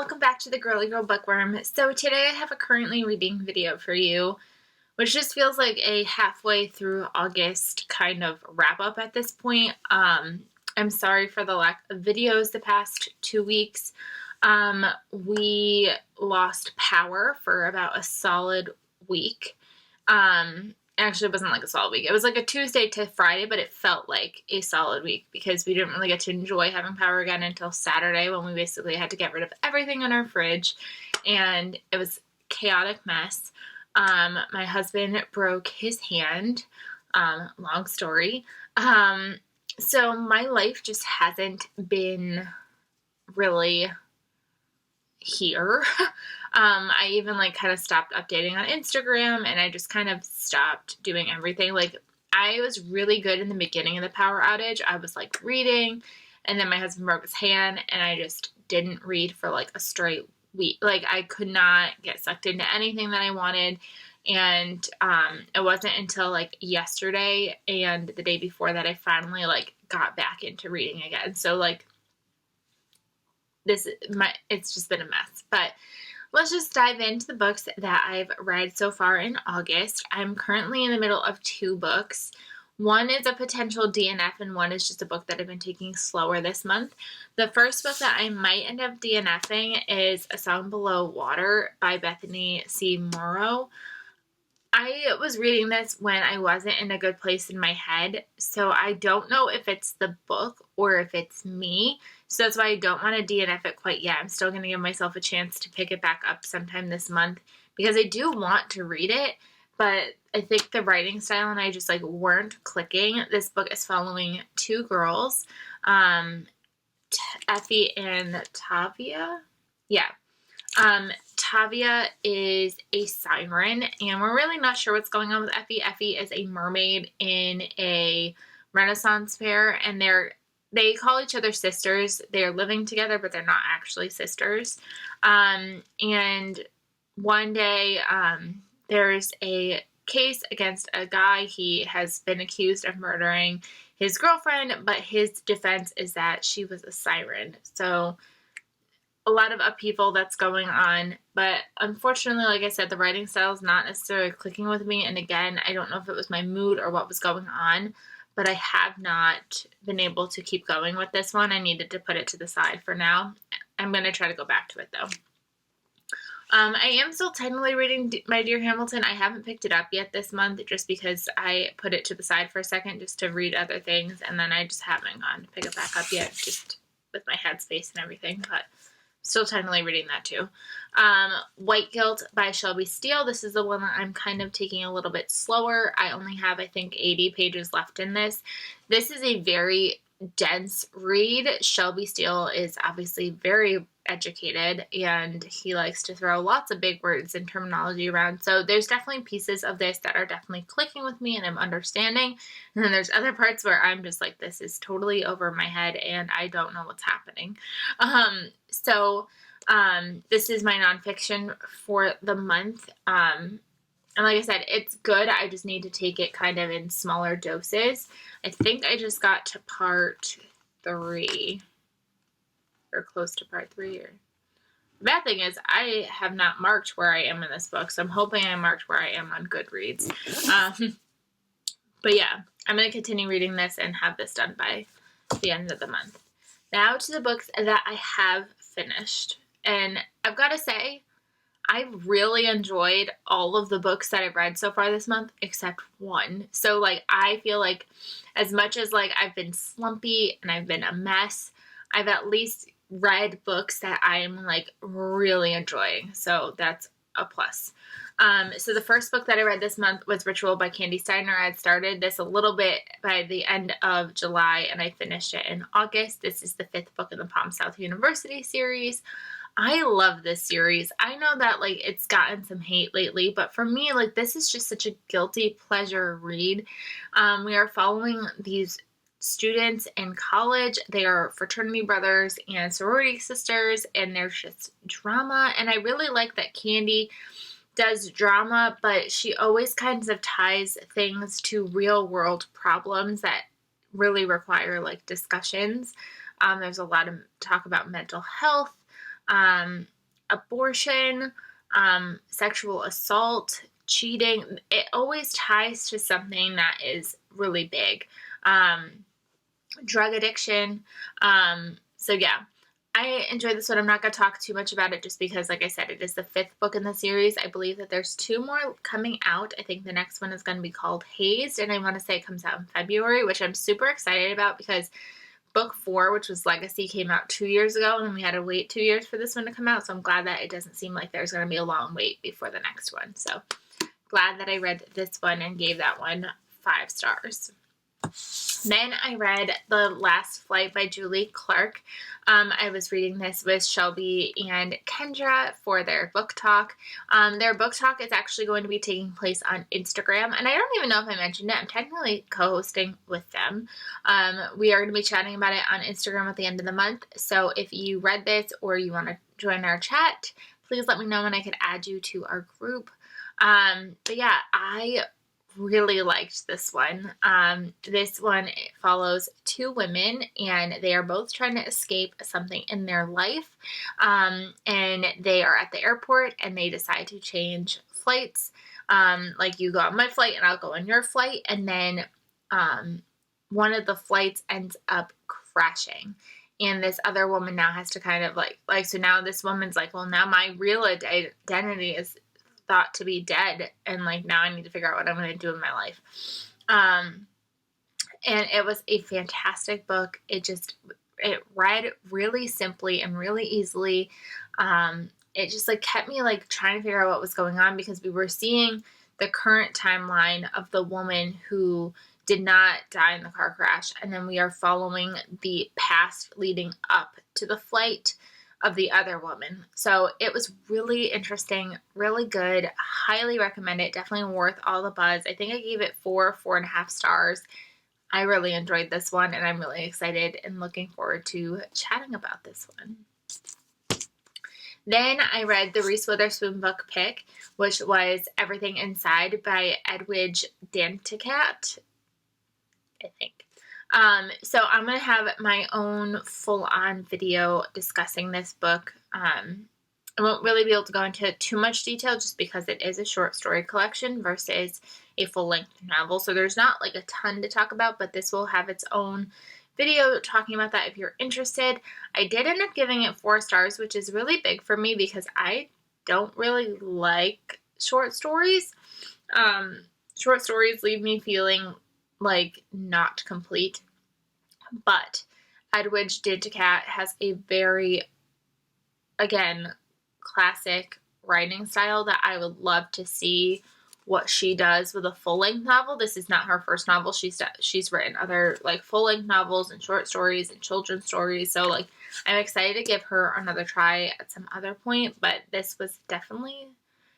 welcome back to the Girly Girl Bookworm. So today I have a currently reading video for you, which just feels like a halfway through August kind of wrap up at this point. I'm sorry for the lack of videos the past 2 weeks. We lost power for about a solid week. Actually, it wasn't like a solid week. It was like a Tuesday to Friday, but it felt like a solid week because we didn't really get to enjoy having power again until Saturday when we basically had to get rid of everything in our fridge, and it was a chaotic mess. My husband broke his hand. Long story. So my life just hasn't been really here. I even kind of stopped updating on Instagram, and I just kind of stopped doing everything. I was really good in the beginning of the power outage. I was reading, and then my husband broke his hand and I just didn't read for a straight week. I could not get sucked into anything that I wanted. And it wasn't until yesterday and the day before that I finally got back into reading again. So it's just been a mess. But let's just dive into the books that I've read so far in August. I'm currently in the middle of 2 books. One is a potential DNF, and one is just a book that I've been taking slower this month. The first book that I might end up DNFing is A Song Below Water by Bethany C. Morrow. I was reading this when I wasn't in a good place in my head, so I don't know if it's the book or if it's me. So that's why I don't want to DNF it quite yet. I'm still going to give myself a chance to pick it back up sometime this month because I do want to read it, but I think the writing style and I just weren't clicking. This book is following 2 girls, Effie and Tavia. Yeah. Tavia is a siren, and we're really not sure what's going on with Effie. Effie is a mermaid in a Renaissance fair, and they call each other sisters. They're living together, but they're not actually sisters. And one day, there's a case against a guy. He has been accused of murdering his girlfriend, but his defense is that she was a siren. So a lot of upheaval that's going on, but unfortunately, like I said, the writing style is not necessarily clicking with me, and again, I don't know if it was my mood or what was going on, but I have not been able to keep going with this one. I needed to put it to the side for now. I'm going to try to go back to it, though. I am still technically reading My Dear Hamilton. I haven't picked it up yet this month just because I put it to the side for a second just to read other things, and then I just haven't gone to pick it back up yet, just with my headspace and everything, but still technically reading that too. White Guilt by Shelby Steele. This is the one that I'm kind of taking a little bit slower. I only have, I think, 80 pages left in this. This is a very dense read. Shelby Steele is obviously very educated, and he likes to throw lots of big words and terminology around. So there's definitely pieces of this that are definitely clicking with me and I'm understanding. And then there's other parts where I'm just this is totally over my head and I don't know what's happening. This is my nonfiction for the month. And like I said, it's good. I just need to take it kind of in smaller doses. I think I just got to part 3. Or close to part 3. The bad thing is I have not marked where I am in this book, so I'm hoping I marked where I am on Goodreads. But yeah, I'm going to continue reading this and have this done by the end of the month. Now to the books that I have finished. And I've got to say, I really enjoyed all of the books that I've read so far this month, except one. So, I feel as much as, I've been slumpy and I've been a mess, I've at least read books that I'm, really enjoying. So, that's a plus. So the first book that I read this month was Ritual by Candy Steiner. I had started this a little bit by the end of July, and I finished it in August. This is the 5th book in the Palm South University series. I love this series. I know that, it's gotten some hate lately, but for me, this is just such a guilty pleasure read. We are following these students in college. They are fraternity brothers and sorority sisters, and there's just drama, and I really like that Candy does drama, but she always kind of ties things to real world problems that really require discussions. There's a lot of talk about mental health, abortion, sexual assault, cheating. It always ties to something that is really big. Drug addiction. So yeah, I enjoyed this one. I'm not going to talk too much about it just because, like I said, it is the 5th book in the series. I believe that there's 2 more coming out. I think the next one is going to be called Hazed, and I want to say it comes out in February, which I'm super excited about because book 4, which was Legacy, came out 2 years ago, and we had to wait 2 years for this one to come out, so I'm glad that it doesn't seem like there's going to be a long wait before the next one. So glad that I read this one and gave that one 5 stars. Then I read The Last Flight by Julie Clark. I was reading this with Shelby and Kendra for their book talk. Their book talk is actually going to be taking place on Instagram, and I don't even know if I mentioned it. I'm technically co-hosting with them. We are going to be chatting about it on Instagram at the end of the month, so if you read this or you want to join our chat, please let me know and I could add you to our group. But yeah, I really liked this one. This one follows 2 women, and they are both trying to escape something in their life. And they are at the airport, and they decide to change flights. Like, you go on my flight, and I'll go on your flight. And then one of the flights ends up crashing. And this other woman now has to kind of so now this woman's like, well, now my real identity is thought to be dead, and now I need to figure out what I'm going to do in my life. And it was a fantastic book. It read really simply and really easily. It just kept me trying to figure out what was going on, because we were seeing the current timeline of the woman who did not die in the car crash, and then we are following the past leading up to the flight of the other woman. So it was really interesting, really good. Highly recommend it. Definitely worth all the buzz. I think I gave it 4.5 stars. I really enjoyed this one, and I'm really excited and looking forward to chatting about this one. Then I read the Reese Witherspoon book pick, which was Everything Inside by Edwidge Danticat, I think. So I'm going to have my own full-on video discussing this book. I won't really be able to go into too much detail just because it is a short story collection versus a full-length novel. So there's not a ton to talk about, but this will have its own video talking about that if you're interested. I did end up giving it 4 stars, which is really big for me because I don't really like short stories. Short stories leave me feeling not complete, but Edwidge Danticat has a very, again, classic writing style that I would love to see what she does with a full-length novel. This is not her first novel. She's written other full-length novels and short stories and children's stories, so I'm excited to give her another try at some other point, but this was definitely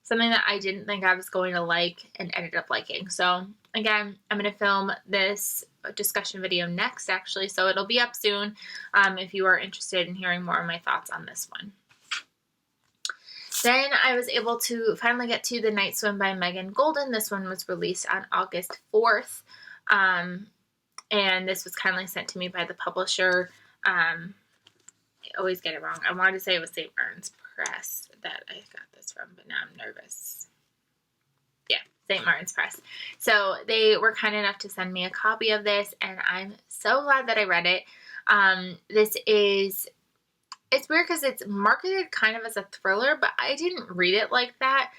something that I didn't think I was going to like and ended up liking. So again, I'm going to film this discussion video next, actually, so it'll be up soon if you are interested in hearing more of my thoughts on this one. Then I was able to finally get to The Night Swim by Megan Golden. This one was released on August 4th, and this was kindly sent to me by the publisher. I always get it wrong. I wanted to say it was St. Martin's Press that I got this from, but now I'm nervous. Yeah, St. Martin's Press. So they were kind enough to send me a copy of this, and I'm so glad that I read it. It's weird because it's marketed kind of as a thriller, but I didn't read it like that.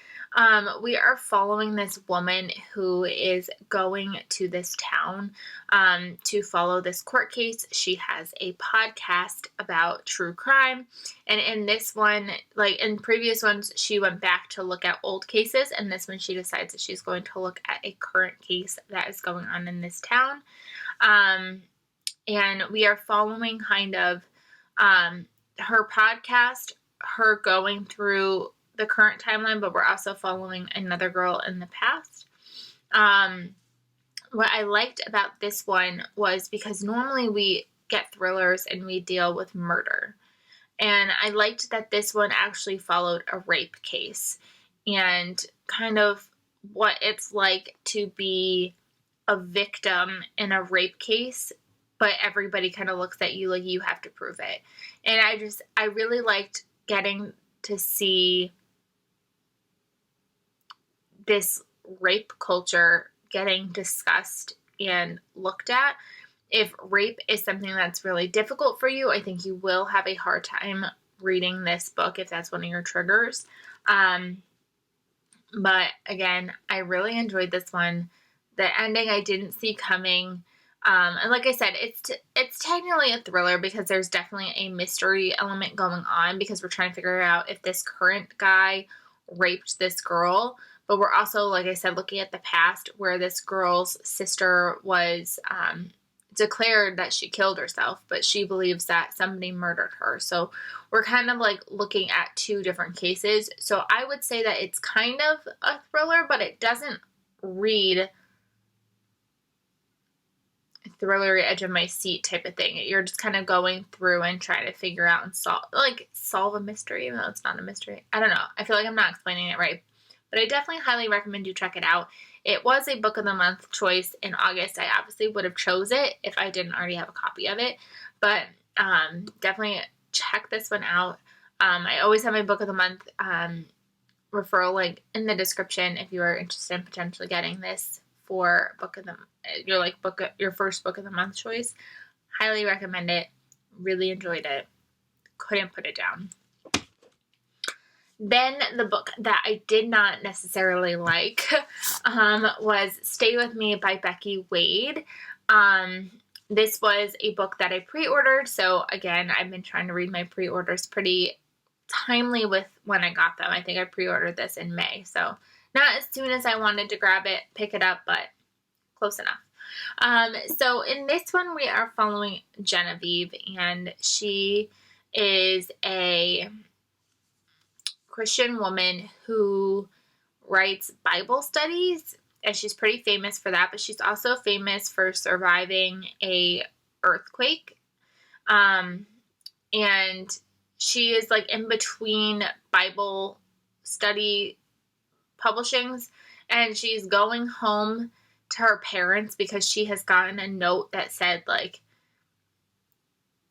We are following this woman who is going to this town to follow this court case. She has a podcast about true crime. And in this one, in previous ones, she went back to look at old cases. And this one, she decides that she's going to look at a current case that is going on in this town. And we are following kind of her podcast, her going through the current timeline, but we're also following another girl in the past. What I liked about this one was because normally we get thrillers and we deal with murder. And I liked that this one actually followed a rape case and kind of what it's like to be a victim in a rape case, but everybody kind of looks at you like you have to prove it. And I really liked getting to see this rape culture getting discussed and looked at. If rape is something that's really difficult for you, I think you will have a hard time reading this book if that's one of your triggers. But again, I really enjoyed this one. The ending I didn't see coming. And like I said, it's technically a thriller because there's definitely a mystery element going on because we're trying to figure out if this current guy raped this girl. But we're also, like I said, looking at the past where this girl's sister was declared that she killed herself, but she believes that somebody murdered her. So we're kind of like looking at two different cases. So I would say that it's kind of a thriller, but it doesn't read thriller edge of my seat type of thing. You're just kind of going through and trying to figure out and solve a mystery, even though it's not a mystery. I don't know. I feel like I'm not explaining it right. But I definitely highly recommend you check it out. It was a book of the month choice in August. I obviously would have chose it if I didn't already have a copy of it. But definitely check this one out. I always have my book of the month referral link in the description if you are interested in potentially getting this for your first book of the month choice. Highly recommend it. Really enjoyed it. Couldn't put it down. Then the book that I did not necessarily like was Stay With Me by Becky Wade. This was a book that I pre-ordered. So again, I've been trying to read my pre-orders pretty timely with when I got them. I think I pre-ordered this in May. So not as soon as I wanted to grab it, pick it up, but close enough. So in this one, we are following Genevieve, and she is a Christian woman who writes Bible studies, and she's pretty famous for that, but she's also famous for surviving a earthquake. And she is like in between Bible study publishings, and she's going home to her parents because she has gotten a note that said like,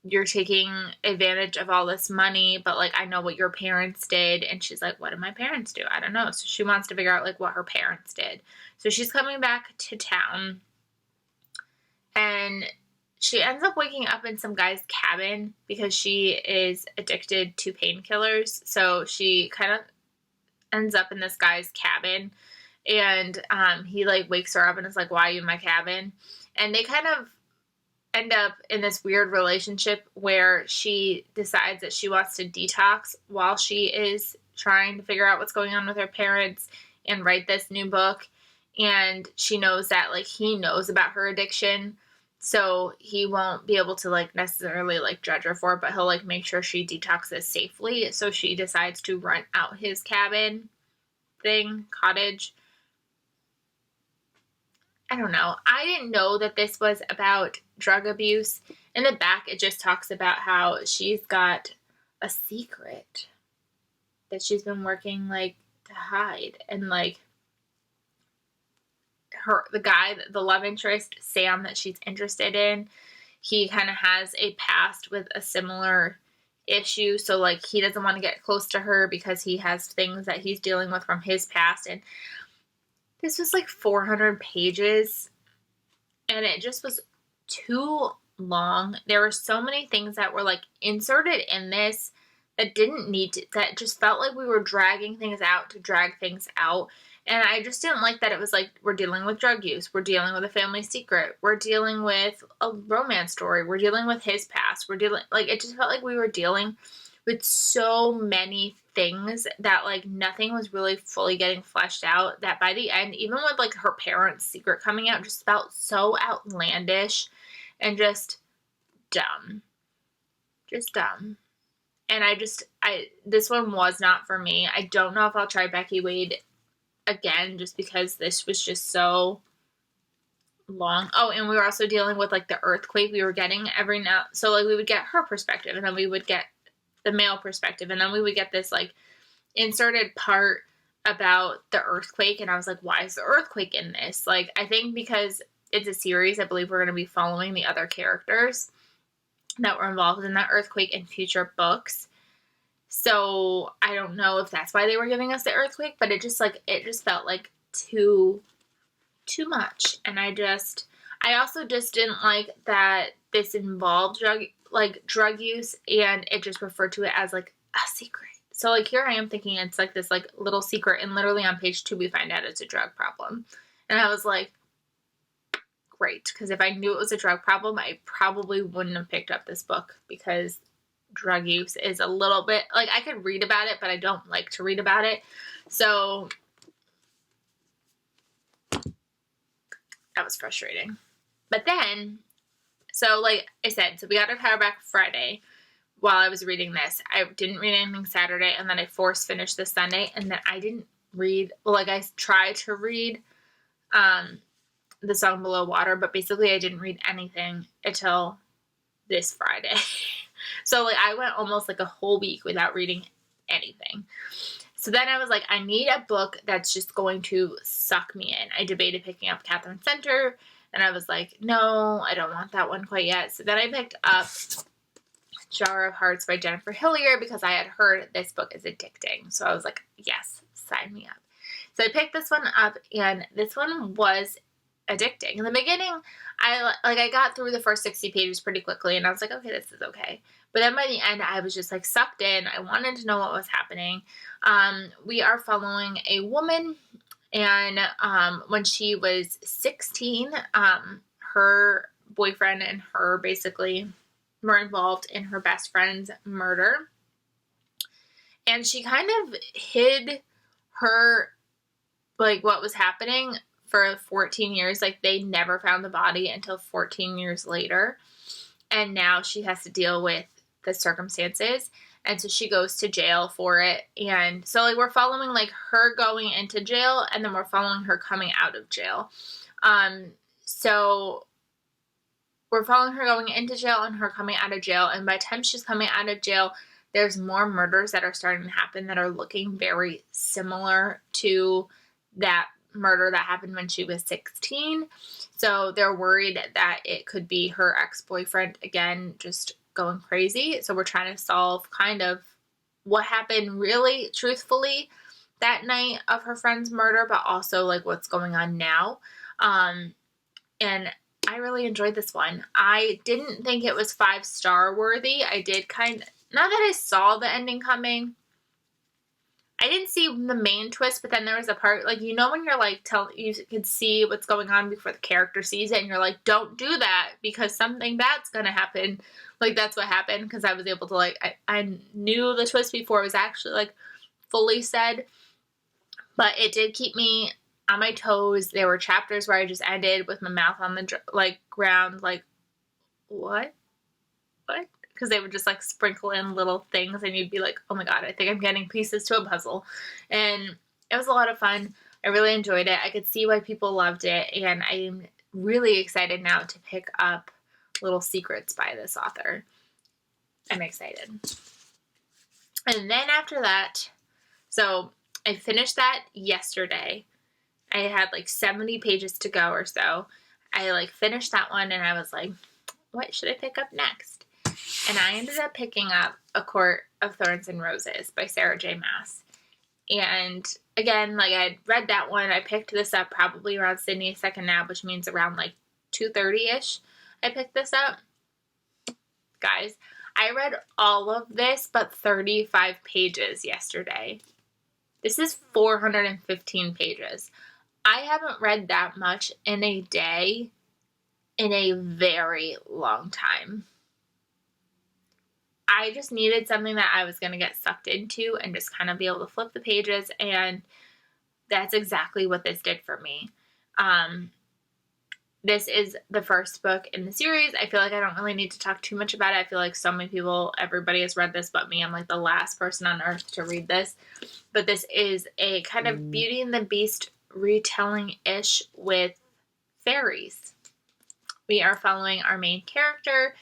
you're taking advantage of all this money, but like, I know what your parents did. And she's like, what did my parents do? I don't know. So she wants to figure out like what her parents did. So she's coming back to town, and she ends up waking up in some guy's cabin because she is addicted to painkillers. So she kind of ends up in this guy's cabin, and he like wakes her up and is like, why are you in my cabin? And they kind of end up in this weird relationship where she decides that she wants to detox while she is trying to figure out what's going on with her parents and write this new book. And she knows that like he knows about her addiction, so he won't be able to like necessarily like judge her for it, but he'll like make sure she detoxes safely. So she decides to rent out his cottage. I don't know. I didn't know that this was about drug abuse. In the back, it just talks about how she's got a secret that she's been working like to hide. And like the love interest, Sam, that she's interested in, he kind of has a past with a similar issue. So like he doesn't want to get close to her because he has things that he's dealing with from his past. And this was like 400 pages, and it just was too long. There were so many things that were like inserted in this that didn't need to, that just felt like we were dragging things out to drag things out. And I just didn't like that it was like, we're dealing with drug use, we're dealing with a family secret, we're dealing with a romance story, we're dealing with his past, it just felt like we were dealing with so many things that like nothing was really fully getting fleshed out, that by the end, even with like her parents' secret coming out, just felt so outlandish and just dumb. And this one was not for me. I don't know if I'll try Becky Wade again, just because this was just so long. Oh, and we were also dealing with like the earthquake. We were getting so like we would get her perspective, and then we would get the male perspective, and then we would get this like inserted part about the earthquake. And I was like, why is the earthquake in this? Like, I think because it's a series, I believe we're going to be following the other characters that were involved in that earthquake in future books. So I don't know if that's why they were giving us the earthquake, but it just felt like too much. And I also just didn't like that this involved drug use, and it just referred to it as like a secret. So like here I am thinking it's like this like little secret, and literally on page 2 we find out it's a drug problem. And I was like, great, because if I knew it was a drug problem, I probably wouldn't have picked up this book, because drug use is a little bit like, I could read about it, but I don't like to read about it. So that was frustrating. But then, so like I said, so we got our power back Friday while I was reading this. I didn't read anything Saturday, and then I force finished this Sunday, and then I didn't read, well, like I tried to read The Song Below Water, but basically I didn't read anything until this Friday. So like I went almost like a whole week without reading anything. So then I was like, I need a book that's just going to suck me in. I debated picking up Catherine Center, and I was like, no, I don't want that one quite yet. So then I picked up Jar of Hearts by Jennifer Hillier, because I had heard this book is addicting. So I was like, yes, sign me up. So I picked this one up, and this one was addicting. In the beginning, I got through the first 60 pages pretty quickly, and I was like, okay, this is okay. But then by the end, I was just like sucked in. I wanted to know what was happening. We are following a woman, and when she was 16, her boyfriend and her basically were involved in her best friend's murder. And she kind of hid her, like, what was happening for 14 years. Like, they never found the body until 14 years later. And now she has to deal with the circumstances. And so she goes to jail for it. And so, like, we're following, like, her going into jail, and then we're following her coming out of jail. So we're following her going into jail and her coming out of jail. And by the time she's coming out of jail, there's more murders that are starting to happen that are looking very similar to that murder that happened when she was 16. So they're worried that it could be her ex-boyfriend again, just going crazy. So we're trying to solve kind of what happened really truthfully that night of her friend's murder, but also like what's going on now. And I really enjoyed this one. I didn't think it was 5-star worthy. I did now that I saw the ending coming, I didn't see the main twist, but then there was a part, like, you know, when you're like, you can see what's going on before the character sees it, and you're like, don't do that because something bad's gonna happen. Like, that's what happened, because I was able to, like, I knew the twist before it was actually, like, fully said, but it did keep me on my toes. There were chapters where I just ended with my mouth on the, like, ground, like, what? Because they would just like sprinkle in little things, and you'd be like, oh my god, I think I'm getting pieces to a puzzle. And it was a lot of fun. I really enjoyed it. I could see why people loved it, and I'm really excited now to pick up Little Secrets by this author. I'm excited. And then after that, so I finished that yesterday. I had like 70 pages to go or so. I like finished that one, and I was like, what should I pick up next? And I ended up picking up A Court of Thorns and Roses by Sarah J. Maas. And again, like, I had read that one. I picked this up probably around Sydney's second nap, which means around like 2:30-ish. I picked this up. Guys, I read all of this but 35 pages yesterday. This is 415 pages. I haven't read that much in a day in a very long time. I just needed something that I was going to get sucked into and just kind of be able to flip the pages, and that's exactly what this did for me. This is the first book in the series. I feel like I don't really need to talk too much about it. I feel like so many people, everybody has read this but me. I'm like the last person on earth to read this. But this is a kind of Beauty and the Beast retelling-ish with fairies. We are following our main character.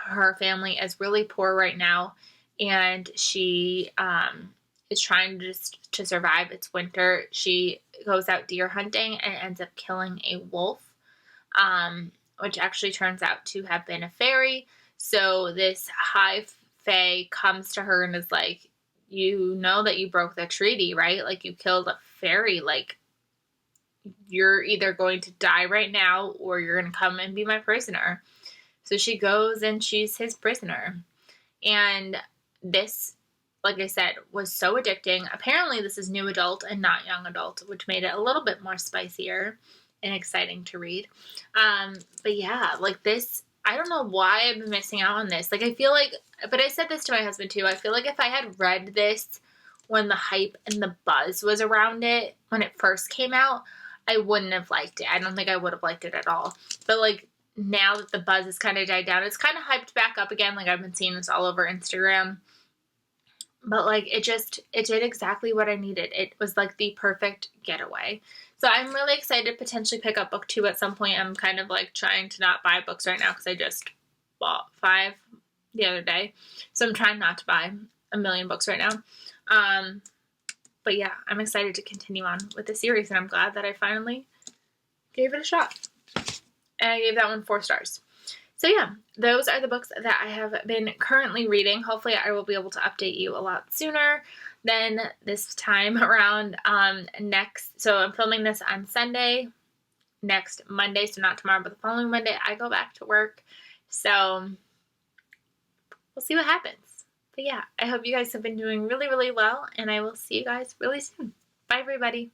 Her family is really poor right now, and she is trying just to survive. It's winter. She goes out deer hunting and ends up killing a wolf, which actually turns out to have been a fairy. So this high Faye comes to her and is like, you know that you broke the treaty, right? Like, you killed a fairy. Like, you're either going to die right now or you're going to come and be my prisoner. So she goes and she's his prisoner. And this, like I said, was so addicting. Apparently this is new adult and not young adult, which made it a little bit more spicier and exciting to read. But yeah, like this, I don't know why I've been missing out on this. Like, I feel like, but I said this to my husband too, I feel like if I had read this when the hype and the buzz was around it, when it first came out, I wouldn't have liked it. I don't think I would have liked it at all. But like, now that the buzz has kind of died down, it's kind of hyped back up again. Like, I've been seeing this all over Instagram. But like, it did exactly what I needed. It was like the perfect getaway. So I'm really excited to potentially pick up book 2 at some point. I'm kind of like trying to not buy books right now because I just bought 5 the other day. So I'm trying not to buy a million books right now. But yeah, I'm excited to continue on with the series, and I'm glad that I finally gave it a shot. And I gave that one 4 stars. So yeah, those are the books that I have been currently reading. Hopefully I will be able to update you a lot sooner than this time around. So I'm filming this on Sunday. Next Monday, so not tomorrow, but the following Monday, I go back to work. So we'll see what happens. But yeah, I hope you guys have been doing really, really well, and I will see you guys really soon. Bye, everybody.